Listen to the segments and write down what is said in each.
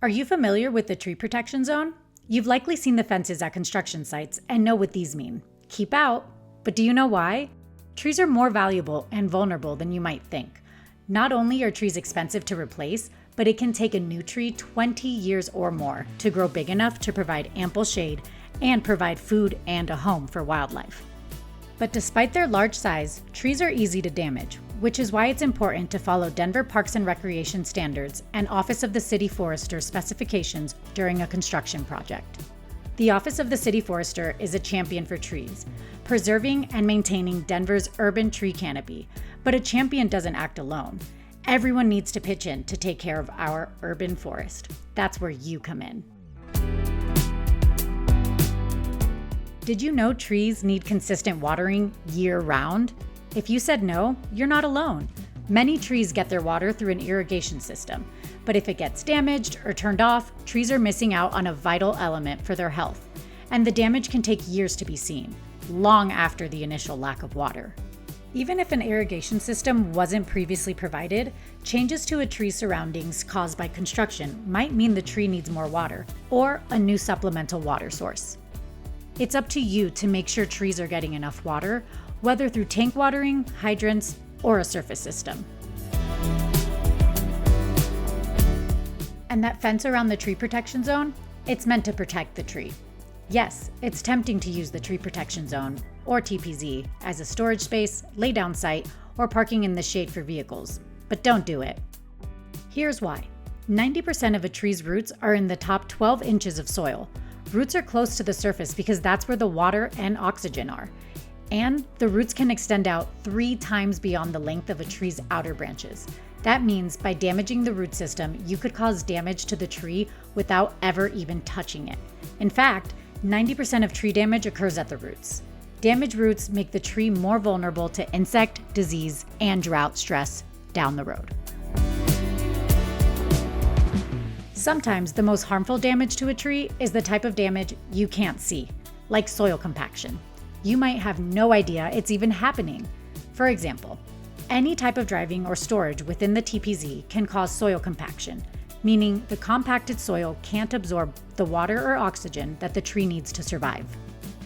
Are you familiar with the tree protection zone? You've likely seen the fences at construction sites and know what these mean. Keep out, but do you know why? Trees are more valuable and vulnerable than you might think. Not only are trees expensive to replace, but it can take a new tree 20 years or more to grow big enough to provide ample shade and provide food and a home for wildlife. But despite their large size, trees are easy to damage, which is why it's important to follow Denver Parks and Recreation standards and Office of the City Forester specifications during a construction project. The Office of the City Forester is a champion for trees, preserving and maintaining Denver's urban tree canopy, but a champion doesn't act alone. Everyone needs to pitch in to take care of our urban forest. That's where you come in. Did you know trees need consistent watering year-round? If you said no, you're not alone. Many trees get their water through an irrigation system, but if it gets damaged or turned off, trees are missing out on a vital element for their health, and the damage can take years to be seen, long after the initial lack of water. Even if an irrigation system wasn't previously provided, changes to a tree's surroundings caused by construction might mean the tree needs more water or a new supplemental water source. It's up to you to make sure trees are getting enough water, whether through tank watering, hydrants, or a surface system. And that fence around the tree protection zone? It's meant to protect the tree. Yes, it's tempting to use the tree protection zone, or TPZ, as a storage space, laydown site, or parking in the shade for vehicles, but don't do it. Here's why. 90% of a tree's roots are in the top 12 inches of soil. Roots are close to the surface because that's where the water and oxygen are. And the roots can extend out 3 times beyond the length of a tree's outer branches. That means by damaging the root system, you could cause damage to the tree without ever even touching it. In fact, 90% of tree damage occurs at the roots. Damaged roots make the tree more vulnerable to insect, disease, and drought stress down the road. Sometimes the most harmful damage to a tree is the type of damage you can't see, like soil compaction. You might have no idea it's even happening. For example, any type of driving or storage within the TPZ can cause soil compaction, meaning the compacted soil can't absorb the water or oxygen that the tree needs to survive.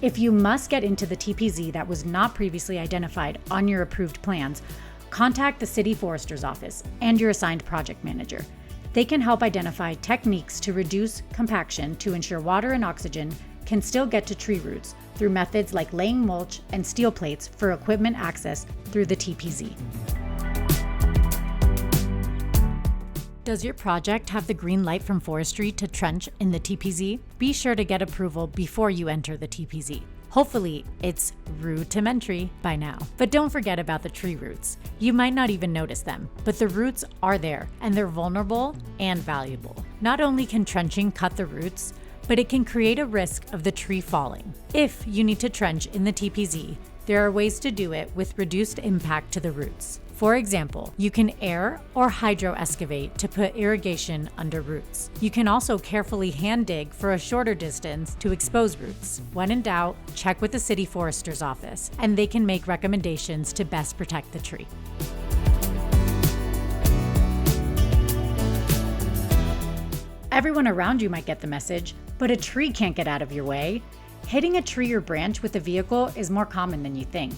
If you must get into the TPZ that was not previously identified on your approved plans, contact the City Forester's office and your assigned project manager. They can help identify techniques to reduce compaction to ensure water and oxygen can still get to tree roots through methods like laying mulch and steel plates for equipment access through the TPZ. Does your project have the green light from forestry to trench in the TPZ? Be sure to get approval before you enter the TPZ. Hopefully, it's rudimentary by now. But don't forget about the tree roots. You might not even notice them, but the roots are there, and they're vulnerable and valuable. Not only can trenching cut the roots, but it can create a risk of the tree falling. If you need to trench in the TPZ, there are ways to do it with reduced impact to the roots. For example, you can air or hydro excavate to put irrigation under roots. You can also carefully hand dig for a shorter distance to expose roots. When in doubt, check with the City Forester's office, and they can make recommendations to best protect the tree. Everyone around you might get the message, but a tree can't get out of your way. Hitting a tree or branch with a vehicle is more common than you think.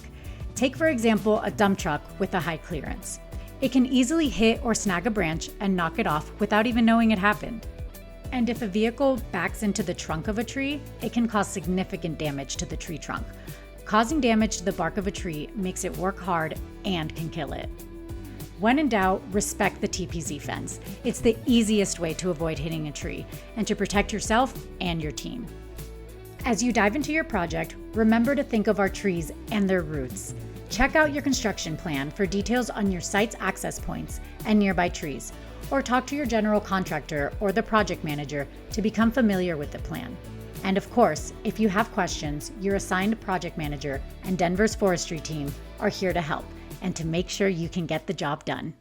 Take, for example, a dump truck with a high clearance. It can easily hit or snag a branch and knock it off without even knowing it happened. And if a vehicle backs into the trunk of a tree, it can cause significant damage to the tree trunk. Causing damage to the bark of a tree makes it work hard and can kill it. When in doubt, respect the TPZ fence. It's the easiest way to avoid hitting a tree and to protect yourself and your team. As you dive into your project, remember to think of our trees and their roots. Check out your construction plan for details on your site's access points and nearby trees, or talk to your general contractor or the project manager to become familiar with the plan. And of course, if you have questions, your assigned project manager and Denver's forestry team are here to help and to make sure you can get the job done.